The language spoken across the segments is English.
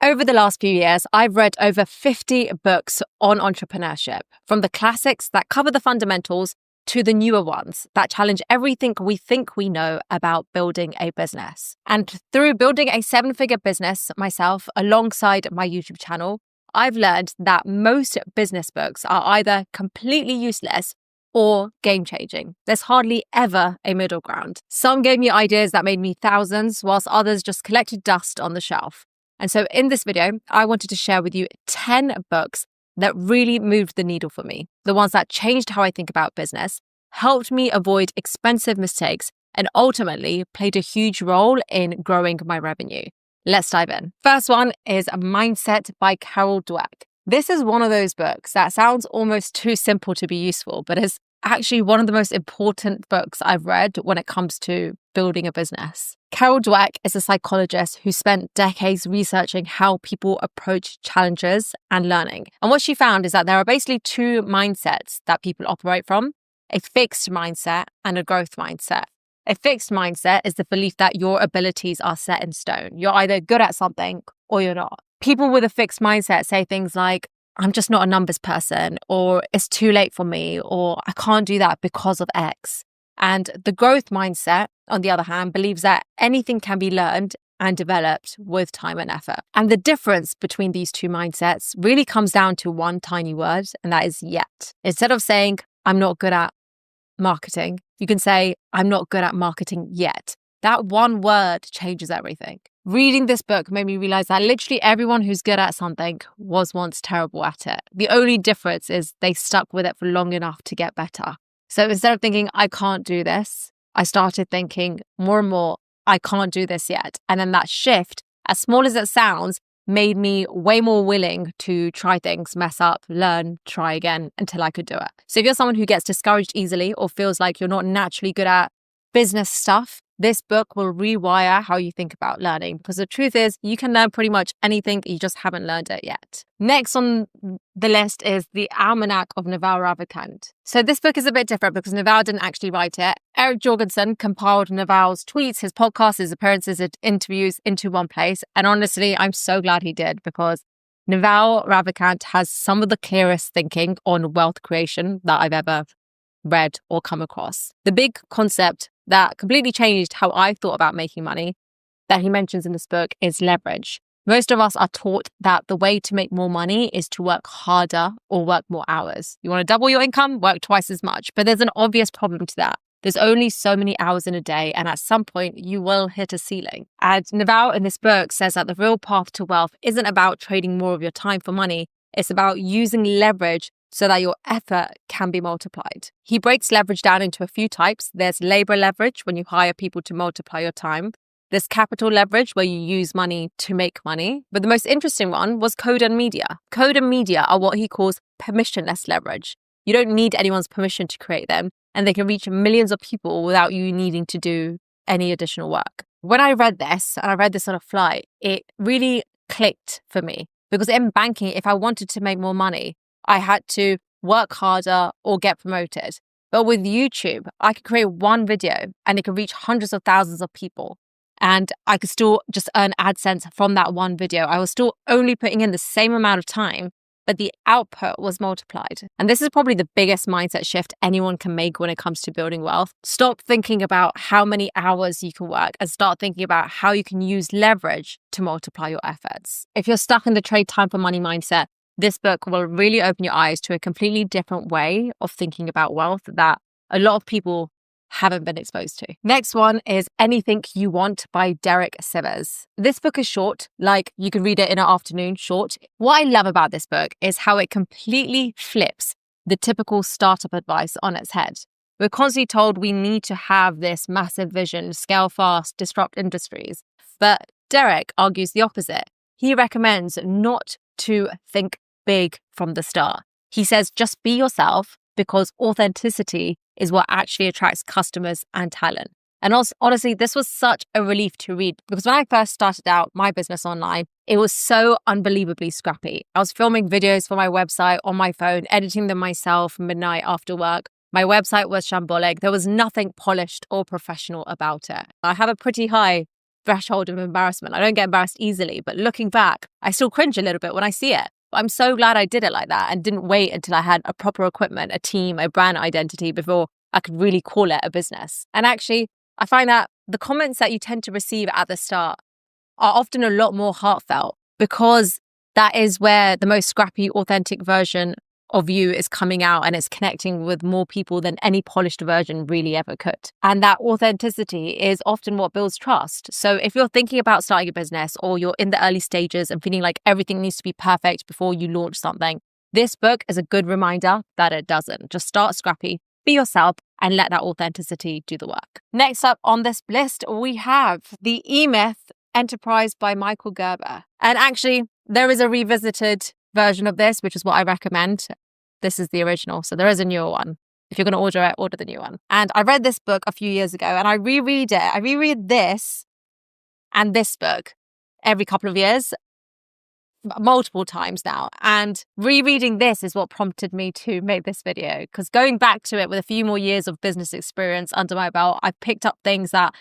Over the last few years, I've read over 50 books on entrepreneurship, from the classics that cover the fundamentals to the newer ones that challenge everything we think we know about building a business. And through building a 7-figure business myself alongside my YouTube channel, I've learned that most business books are either completely useless or game-changing. There's hardly ever a middle ground. Some gave me ideas that made me thousands, whilst others just collected dust on the shelf. And so in this video, I wanted to share with you 10 books that really moved the needle for me. The ones that changed how I think about business, helped me avoid expensive mistakes, and ultimately played a huge role in growing my revenue. Let's dive in. First one is Mindset by Carol Dweck. This is one of those books that sounds almost too simple to be useful, but is actually one of the most important books I've read when it comes to building a business. Carol Dweck is a psychologist who spent decades researching how people approach challenges and learning. And what she found is that there are basically two mindsets that people operate from: a fixed mindset and a growth mindset. A fixed mindset is the belief that your abilities are set in stone. You're either good at something or you're not. People with a fixed mindset say things like, I'm just not a numbers person, or it's too late for me, or I can't do that because of X. And the growth mindset, on the other hand, believes that anything can be learned and developed with time and effort. And the difference between these two mindsets really comes down to one tiny word, and that is yet. Instead of saying, I'm not good at marketing, you can say, I'm not good at marketing yet. That one word changes everything. Reading this book made me realize that literally everyone who's good at something was once terrible at it. The only difference is they stuck with it for long enough to get better. So instead of thinking, I can't do this, I started thinking more and more, I can't do this yet. And then that shift, as small as it sounds, made me way more willing to try things, mess up, learn, try again until I could do it. So if you're someone who gets discouraged easily or feels like you're not naturally good at business stuff, this book will rewire how you think about learning, because the truth is you can learn pretty much anything, you just haven't learned it yet. Next on the list is The Almanac of Naval Ravikant. So this book is a bit different because Naval didn't actually write it. Eric Jorgensen compiled Naval's tweets, his podcasts, his appearances, his interviews into one place. And honestly, I'm so glad he did, because Naval Ravikant has some of the clearest thinking on wealth creation that I've ever read or come across. The big concept that completely changed how I thought about making money that he mentions in this book is leverage. Most of us are taught that the way to make more money is to work harder or work more hours. You want to double your income, work twice as much. But there's an obvious problem to that. There's only so many hours in a day, and at some point you will hit a ceiling. And Naval in this book says that the real path to wealth isn't about trading more of your time for money. It's about using leverage so that your effort can be multiplied. He breaks leverage down into a few types. There's labor leverage, when you hire people to multiply your time. There's capital leverage, where you use money to make money. But the most interesting one was code and media. Code and media are what he calls permissionless leverage. You don't need anyone's permission to create them, and they can reach millions of people without you needing to do any additional work. When I read this, and I read this on a flight, it really clicked for me. Because in banking, if I wanted to make more money, I had to work harder or get promoted. But with YouTube, I could create one video and it could reach hundreds of thousands of people. And I could still just earn AdSense from that one video. I was still only putting in the same amount of time, but the output was multiplied. And this is probably the biggest mindset shift anyone can make when it comes to building wealth. Stop thinking about how many hours you can work and start thinking about how you can use leverage to multiply your efforts. If you're stuck in the trade time for money mindset, this book will really open your eyes to a completely different way of thinking about wealth that a lot of people haven't been exposed to. Next one is Anything You Want by Derek Sivers. This book is short, like you can read it in an afternoon, short. What I love about this book is how it completely flips the typical startup advice on its head. We're constantly told we need to have this massive vision, scale fast, disrupt industries. But Derek argues the opposite. He recommends not to think big from the start. He says, just be yourself, because authenticity is what actually attracts customers and talent. And also, honestly, this was such a relief to read, because when I first started out my business online, it was so unbelievably scrappy. I was filming videos for my website on my phone, editing them myself midnight after work. My website was shambolic. There was nothing polished or professional about it. I have a pretty high threshold of embarrassment. I don't get embarrassed easily, but looking back, I still cringe a little bit when I see it. But I'm so glad I did it like that and didn't wait until I had a proper equipment, a team, a brand identity before I could really call it a business. And actually, I find that the comments that you tend to receive at the start are often a lot more heartfelt because that is where the most scrappy, authentic version of you is coming out and it's connecting with more people than any polished version really ever could. And that authenticity is often what builds trust. So if you're thinking about starting a business or you're in the early stages and feeling like everything needs to be perfect before you launch something, this book is a good reminder that it doesn't. Just start scrappy, be yourself, and let that authenticity do the work. Next up on this list, we have The E-Myth Enterprise by Michael Gerber. And actually, there is a revisited version of this, which is what I recommend. This is the original, so there is a newer one. If you're going to order it, order the new one. And I read this book a few years ago and I reread it. I reread this and this book every couple of years, multiple times now. And rereading this is what prompted me to make this video, because going back to it with a few more years of business experience under my belt, I've picked up things that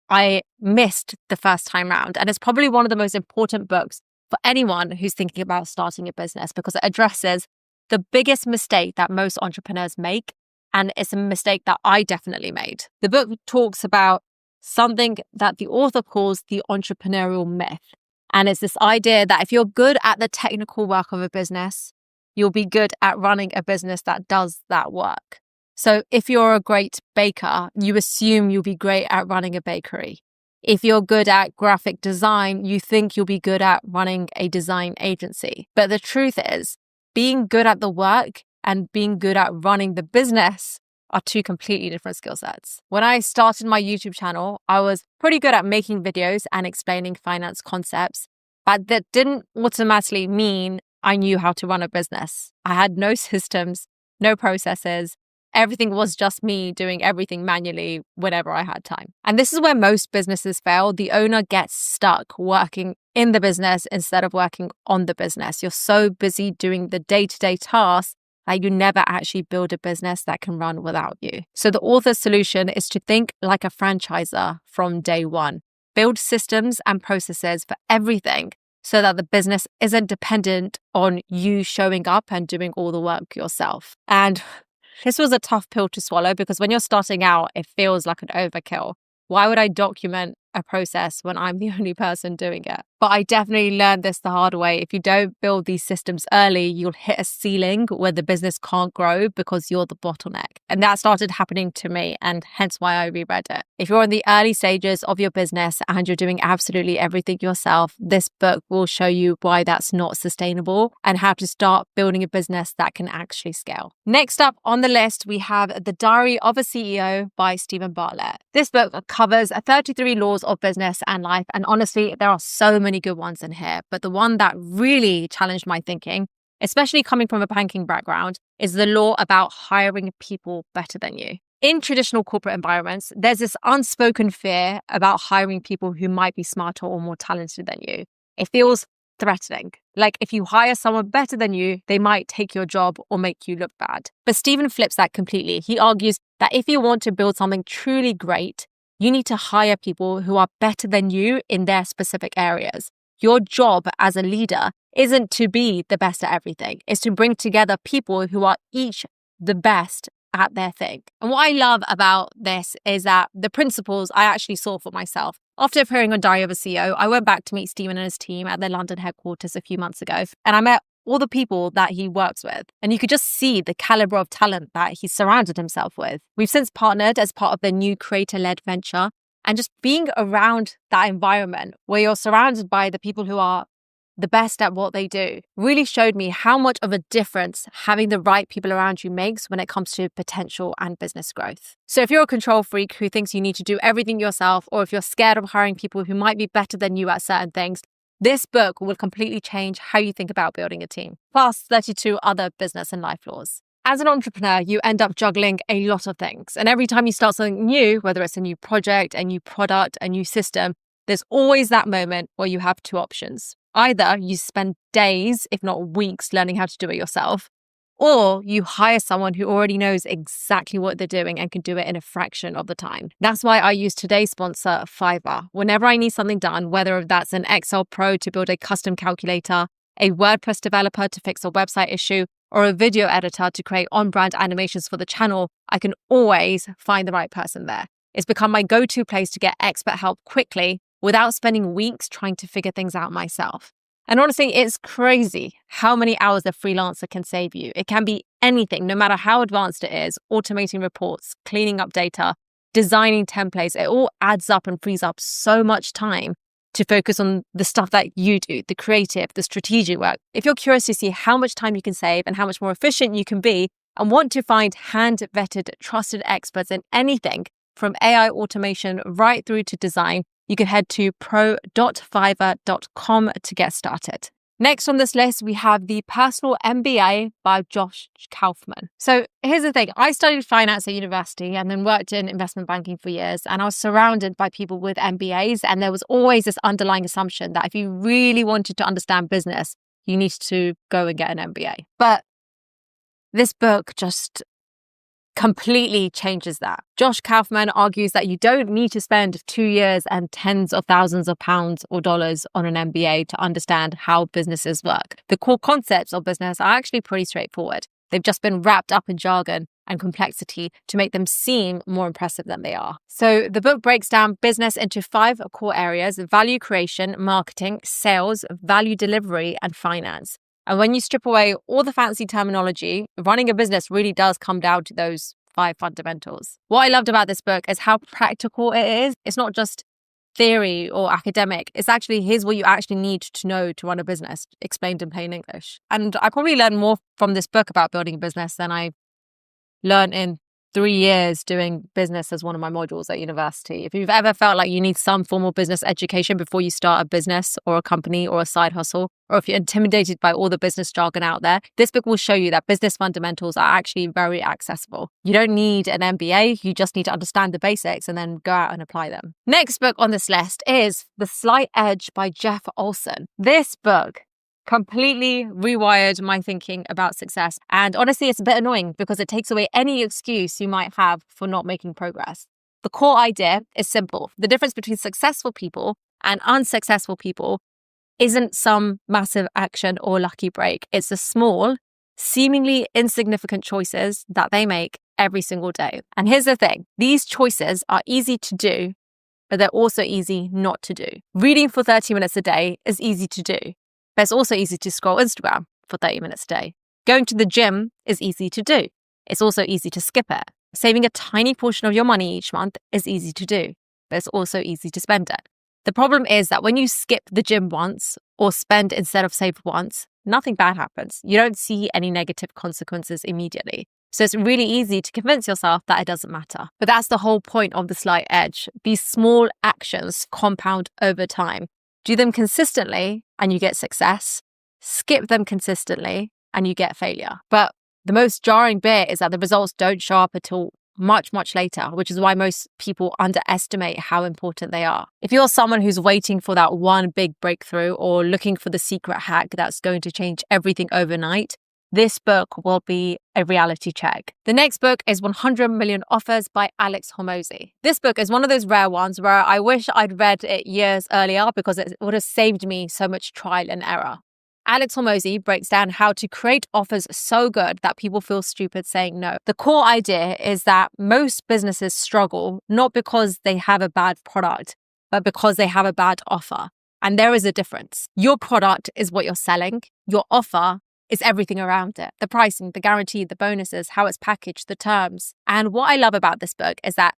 I missed the first time round. And it's probably one of the most important books for anyone who's thinking about starting a business because it addresses the biggest mistake that most entrepreneurs make. And it's a mistake that I definitely made. The book talks about something that the author calls the entrepreneurial myth. And it's this idea that if you're good at the technical work of a business, you'll be good at running a business that does that work. So if you're a great baker, you assume you'll be great at running a bakery. If you're good at graphic design, you think you'll be good at running a design agency. But the truth is, being good at the work and being good at running the business are two completely different skill sets. When I started my YouTube channel, I was pretty good at making videos and explaining finance concepts, but that didn't automatically mean I knew how to run a business. I had no systems, no processes. Everything was just me doing everything manually whenever I had time. And this is where most businesses fail. The owner gets stuck working in the business instead of working on the business. You're so busy doing the day-to-day tasks that you never actually build a business that can run without you. So the author's solution is to think like a franchisor from day one. Build systems and processes for everything so that the business isn't dependent on you showing up and doing all the work yourself. And this was a tough pill to swallow because when you're starting out, it feels like an overkill. Why would I document a process when I'm the only person doing it? But I definitely learned this the hard way. If you don't build these systems early, you'll hit a ceiling where the business can't grow because you're the bottleneck. And that started happening to me, and hence why I reread it. If you're in the early stages of your business and you're doing absolutely everything yourself, this book will show you why that's not sustainable and how to start building a business that can actually scale. Next up on the list, we have The Diary of a CEO by Stephen Bartlett. This book covers 33 laws of business and life. And honestly, there are so many good ones in here. But the one that really challenged my thinking, especially coming from a banking background, is the law about hiring people better than you. In traditional corporate environments, there's this unspoken fear about hiring people who might be smarter or more talented than you. It feels threatening. Like if you hire someone better than you, they might take your job or make you look bad. But Stephen flips that completely. He argues that if you want to build something truly great, you need to hire people who are better than you in their specific areas. Your job as a leader isn't to be the best at everything. It's to bring together people who are each the best at their thing. And what I love about this is that the principles I actually saw for myself. After appearing on Diary of a CEO, I went back to meet Stephen and his team at their London headquarters a few months ago, and I met all the people that he works with. And you could just see the caliber of talent that he's surrounded himself with. We've since partnered as part of their new creator-led venture. And just being around that environment where you're surrounded by the people who are the best at what they do really showed me how much of a difference having the right people around you makes when it comes to potential and business growth. So if you're a control freak who thinks you need to do everything yourself, or if you're scared of hiring people who might be better than you at certain things, this book will completely change how you think about building a team, plus 32 other business and life laws. As an entrepreneur, you end up juggling a lot of things. And every time you start something new, whether it's a new project, a new product, a new system, there's always that moment where you have two options. Either you spend days, if not weeks, learning how to do it yourself, or you hire someone who already knows exactly what they're doing and can do it in a fraction of the time. That's why I use today's sponsor, Fiverr. Whenever I need something done, whether that's an Excel Pro to build a custom calculator, a WordPress developer to fix a website issue, or a video editor to create on-brand animations for the channel, I can always find the right person there. It's become my go-to place to get expert help quickly without spending weeks trying to figure things out myself. And honestly, it's crazy how many hours a freelancer can save you. It can be anything, no matter how advanced it is, automating reports, cleaning up data, designing templates. It all adds up and frees up so much time to focus on the stuff that you do, the creative, the strategic work. If you're curious to see how much time you can save and how much more efficient you can be and want to find hand-vetted, trusted experts in anything from AI automation right through to design, you can head to pro.fiverr.com to get started. Next on this list, we have the Personal MBA by Josh Kaufman. So here's the thing. I studied finance at university and then worked in investment banking for years. And I was surrounded by people with MBAs. And there was always this underlying assumption that if you really wanted to understand business, you need to go and get an MBA. But this book just completely changes that. Josh Kaufman argues that you don't need to spend 2 years and tens of thousands of pounds or dollars on an MBA to understand how businesses work. The core concepts of business are actually pretty straightforward. They've just been wrapped up in jargon and complexity to make them seem more impressive than they are. So the book breaks down business into 5 core areas: value creation, marketing, sales, value delivery, and finance. And when you strip away all the fancy terminology, running a business really does come down to those 5 fundamentals. What I loved about this book is how practical it is. It's not just theory or academic. It's actually, here's what you actually need to know to run a business, explained in plain English. And I probably learned more from this book about building a business than I learned in 3 years doing business as one of my modules at university. If you've ever felt like you need some formal business education before you start a business or a company or a side hustle, or if you're intimidated by all the business jargon out there, this book will show you that business fundamentals are actually very accessible. You don't need an MBA, you just need to understand the basics and then go out and apply them. Next book on this list is The Slight Edge by Jeff Olson. This book completely rewired my thinking about success. And honestly, it's a bit annoying because it takes away any excuse you might have for not making progress. The core idea is simple. The difference between successful people and unsuccessful people isn't some massive action or lucky break. It's the small, seemingly insignificant choices that they make every single day. And here's the thing. These choices are easy to do, but they're also easy not to do. Reading for 30 minutes a day is easy to do. But it's also easy to scroll Instagram for 30 minutes a day. Going to the gym is easy to do. It's also easy to skip it. Saving a tiny portion of your money each month is easy to do, but it's also easy to spend it. The problem is that when you skip the gym once or spend instead of save once, nothing bad happens. You don't see any negative consequences immediately. So it's really easy to convince yourself that it doesn't matter. But that's the whole point of The Slight Edge. These small actions compound over time. Do them consistently and you get success. Skip them consistently and you get failure. But the most jarring bit is that the results don't show up until much, much later, which is why most people underestimate how important they are. If you're someone who's waiting for that one big breakthrough or looking for the secret hack that's going to change everything overnight, this book will be a reality check. The next book is 100 Million Offers by Alex Hormozi. This book is one of those rare ones where I wish I'd read it years earlier because it would have saved me so much trial and error. Alex Hormozi breaks down how to create offers so good that people feel stupid saying no. The core idea is that most businesses struggle not because they have a bad product, but because they have a bad offer. And there is a difference. Your product is what you're selling. Your offer is everything around it. The pricing, the guarantee, the bonuses, how it's packaged, the terms. And what I love about this book is that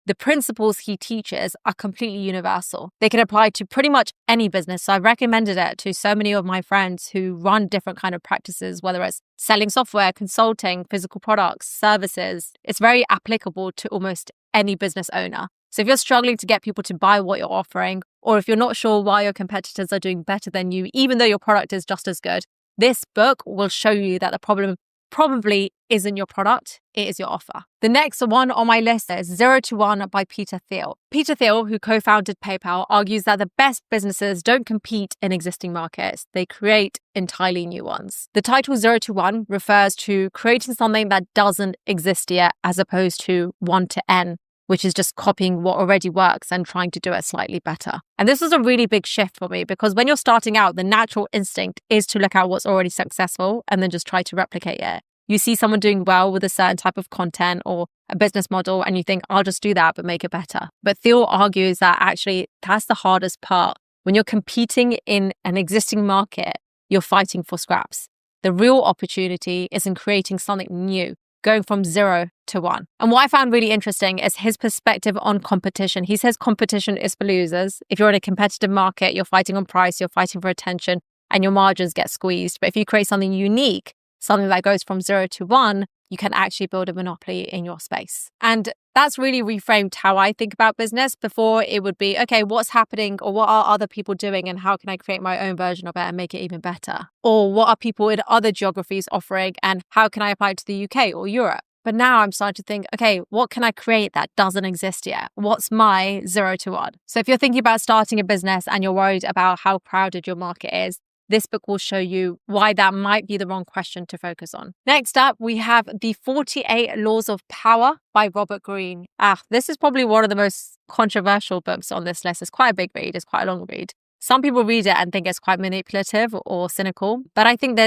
the principles he teaches are completely universal. They can apply to pretty much any business. So I've recommended it to so many of my friends who run different kind of practices, whether it's selling software, consulting, physical products, services. It's very applicable to almost any business owner. So if you're struggling to get people to buy what you're offering, or if you're not sure why your competitors are doing better than you, even though your product is just as good, this book will show you that the problem probably isn't your product, it is your offer. The next one on my list is 0 to 1 by Peter Thiel. Peter Thiel, who co-founded PayPal, argues that the best businesses don't compete in existing markets, they create entirely new ones. The title 0 to 1 refers to creating something that doesn't exist yet, as opposed to 1 to N, which is just copying what already works and trying to do it slightly better. And this was a really big shift for me, because when you're starting out, the natural instinct is to look at what's already successful and then just try to replicate it. You see someone doing well with a certain type of content or a business model and you think, I'll just do that, but make it better. But Thiel argues that actually that's the hardest part. When you're competing in an existing market, you're fighting for scraps. The real opportunity is in creating something new, going from 0 to 1. And what I found really interesting is his perspective on competition. He says competition is for losers. If you're in a competitive market, you're fighting on price, you're fighting for attention, and your margins get squeezed. But if you create something unique, something that goes from 0 to 1, you can actually build a monopoly in your space. And that's really reframed how I think about business. Before, it would be, okay, what's happening or what are other people doing and how can I create my own version of it and make it even better? Or what are people in other geographies offering and how can I apply it to the UK or Europe? But now I'm starting to think, okay, what can I create that doesn't exist yet? What's my 0 to 1? So if you're thinking about starting a business and you're worried about how crowded your market is, this book will show you why that might be the wrong question to focus on. Next up, we have The 48 Laws of Power by Robert Greene. This is probably one of the most controversial books on this list. It's quite a big read. It's quite a long read. Some people read it and think it's quite manipulative or cynical, but I think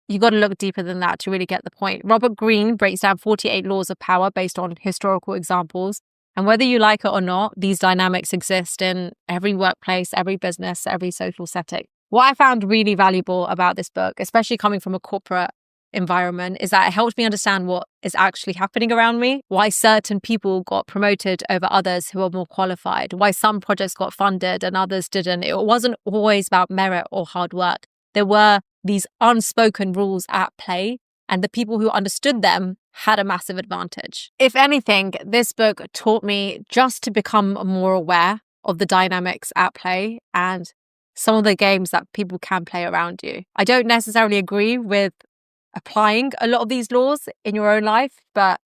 you got to look deeper than that to really get the point. Robert Greene breaks down 48 laws of power based on historical examples. And whether you like it or not, these dynamics exist in every workplace, every business, every social setting. What I found really valuable about this book, especially coming from a corporate environment, is that it helped me understand what is actually happening around me, why certain people got promoted over others who are more qualified, why some projects got funded and others didn't. It wasn't always about merit or hard work. There were these unspoken rules at play, and the people who understood them had a massive advantage. If anything, this book taught me just to become more aware of the dynamics at play and some of the games that people can play around you. I don't necessarily agree with applying a lot of these laws in your own life, but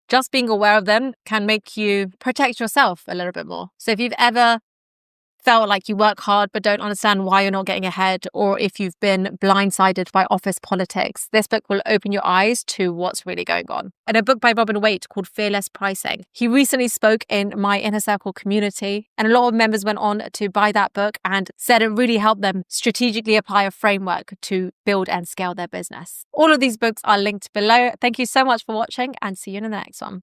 just being aware of them can make you protect yourself a little bit more. So if you've ever felt like you work hard but don't understand why you're not getting ahead, or if you've been blindsided by office politics, this book will open your eyes to what's really going on. And a book by Robin Waite called Fearless Pricing. He recently spoke in my Inner Circle community, and a lot of members went on to buy that book and said it really helped them strategically apply a framework to build and scale their business. All of these books are linked below. Thank you so much for watching and see you in the next one.